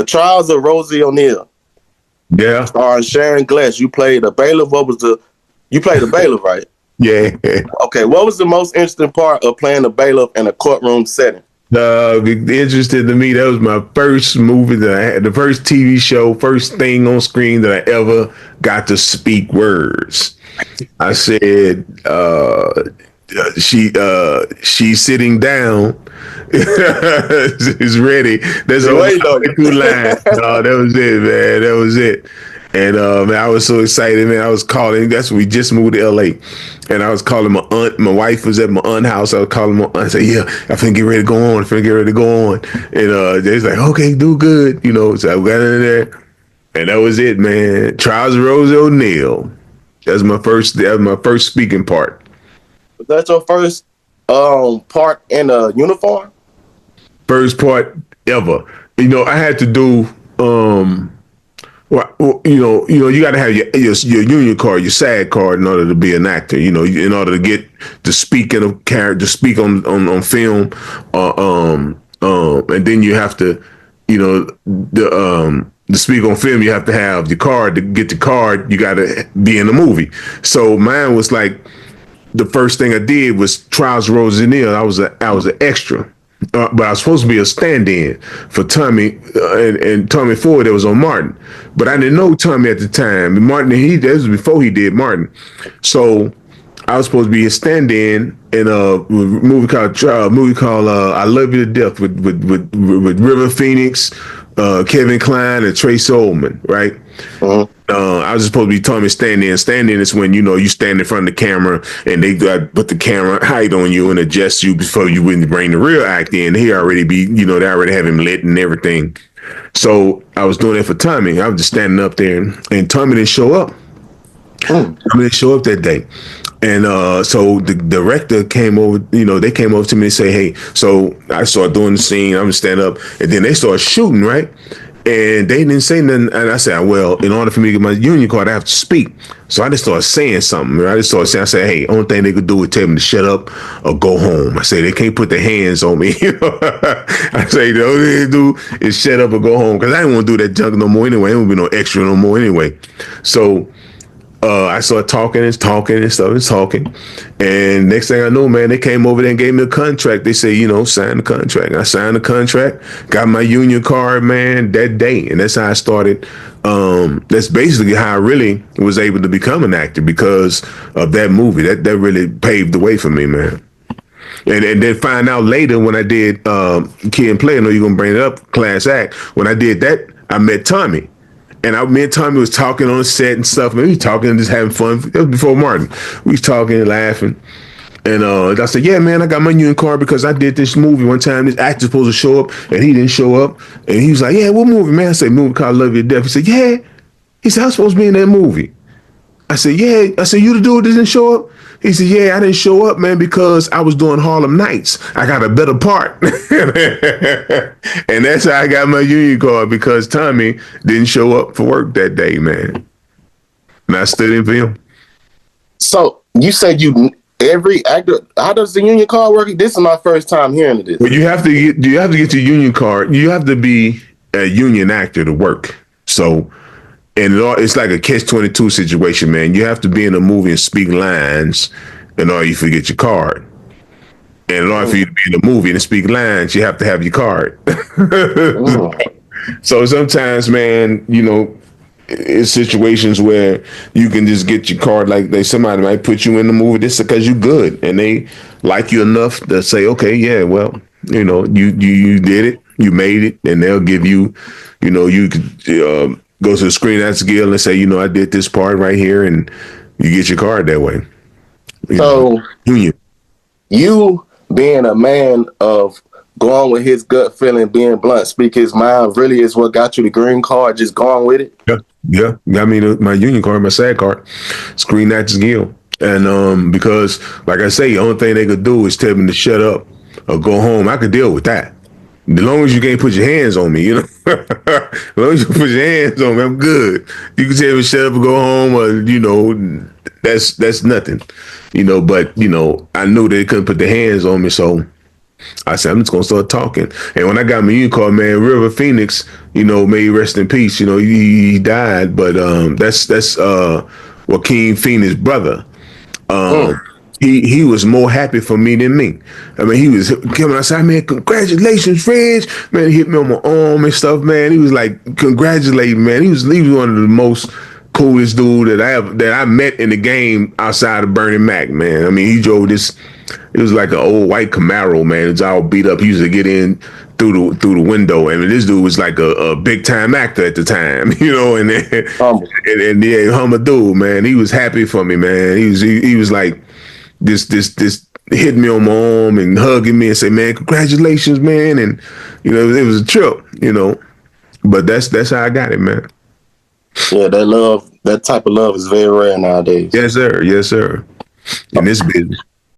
Trials of Rosie O'Neal. Yeah. Starring Sharon Gless. You played a bailiff. You played a bailiff, right? Yeah. Okay, what was the most interesting part of playing a bailiff in a courtroom setting? Interested to me, that was my first movie that I had, the first TV show, first thing on screen that I ever got to speak words. I said, she's sitting down. Is ready. There's only two lines. No, that was it, man. That was it. And man, I was so excited, man. I was calling. That's when we just moved to LA, and I was calling my aunt. My wife was at my aunt's house. I was calling my aunt. I said, "Yeah, I finna get ready to go on. I finna get ready to go on." And they was like, "Okay, do good," you know. So I got in there, and that was it, man. Trials of Rose O'Neal. That was my first. That was my first speaking part. Was that your first part in a uniform? First part ever. You know, I had to do. Well, you got to have your union card, your SAG card, in order to be an actor. You know, in order to get to speak in a character, to speak on film, and then you have to, to speak on film, you have to have your card. To get the card, you got to be in the movie. So mine was like the first thing I did was Trials of Rose O'Neal. I was an extra. But I was supposed to be a stand-in for Tommy and Tommy Ford that was on Martin. But I didn't know Tommy at the time. Martin, that was before he did Martin. So I was supposed to be a stand-in in a movie called I Love You to Death with River Phoenix, Kevin Kline, and Trace Ullman, right? Uh-huh. I was supposed to be Tommy stand-in. Stand-in is when, you stand in front of the camera and they put the camera height on you and adjust you before you wouldn't bring the real act in. He already they already have him lit and everything. So I was doing it for Tommy. I was just standing up there and Tommy didn't show up. Tommy didn't show up that day. And so the director came over, they came over to me and say, hey, so I started doing the scene. I'm standing up and then they started shooting, right? And they didn't say nothing. And I said, well, in order for me to get my union card, I have to speak. So I just started saying something. Right? I said, hey, only thing they could do is tell me to shut up or go home. I said, they can't put their hands on me. I say, the only thing they do is shut up or go home. Because I didn't want to do that junk no more anyway. There won't be no extra no more anyway. So I started talking and talking. And next thing I know, man, they came over there and gave me a contract. They said, sign the contract. I signed the contract, got my union card, man, that day. And that's how I started. That's basically how I really was able to become an actor because of that movie. That really paved the way for me, man. And then find out later when I did Kid and Play, I know you're going to bring it up, Class Act. When I did that, I met Tommy. And me and Tommy was talking on set and stuff. Man, we was talking and just having fun. It was before Martin. We was talking and laughing. And I said, yeah, man, I got my union card because I did this movie one time. This actor's supposed to show up, and he didn't show up. And he was like, yeah, what movie, man? I said, movie called Love You to Death. He said, yeah. He said, I was supposed to be in that movie. I said, yeah. I said, you the dude that didn't show up? He said, yeah, I didn't show up, man, because I was doing Harlem Nights. I got a better part. And that's how I got my union card, because Tommy didn't show up for work that day, man. And I stood in for him. So you said every actor, how does the union card work? This is my first time hearing of this. Well, you have to get your union card. You have to be a union actor to work. So, and it's like a CATCH-22 situation, man. You have to be in a movie and speak lines in order for you to get your card. And in order for you to be in a movie and speak lines, you have to have your card. So sometimes, man, it's situations where you can just get your card, like somebody might put you in the movie just because you're good, and they like you enough to say, okay, yeah, well, you did it, you made it, and they'll give you, you could go to the Screen Actors Guild and say, I did this part right here, and you get your card that way. You being a man of going with his gut feeling, being blunt, speak his mind, really is what got you the green card, just going with it? Yeah. Got me my union card, my SAG card, Screen Actors Guild. And because, like I say, the only thing they could do is tell me to shut up or go home. I could deal with that. As long as you can't put your hands on me, As long as you put your hands on me, I'm good. You can tell me to shut up and go home, or, that's nothing. But, I knew they couldn't put their hands on me, so I said, I'm just gonna start talking. And when I got my union card, man, River Phoenix, may he rest in peace. He died, but that's Joaquin Phoenix brother. Mm. He was more happy for me than me. I mean, he was coming outside, man, congratulations, Reg. Man, he hit me on my arm and stuff, man. He was like congratulating, man. He was one of the most coolest dude that I met in the game outside of Bernie Mac, man. I mean, he drove this. It was like an old white Camaro, man. It's all beat up. He used to get in through the window. I mean, this dude was like a big time actor at the time, and Humble. and yeah, humble dude, man. He was happy for me, man. He was like this hitting me on my arm and hugging me and say, man, congratulations, man. And it was a trip. But that's how I got it, man. Yeah, that type of love is very rare nowadays. Yes, sir. Yes, sir. In this business.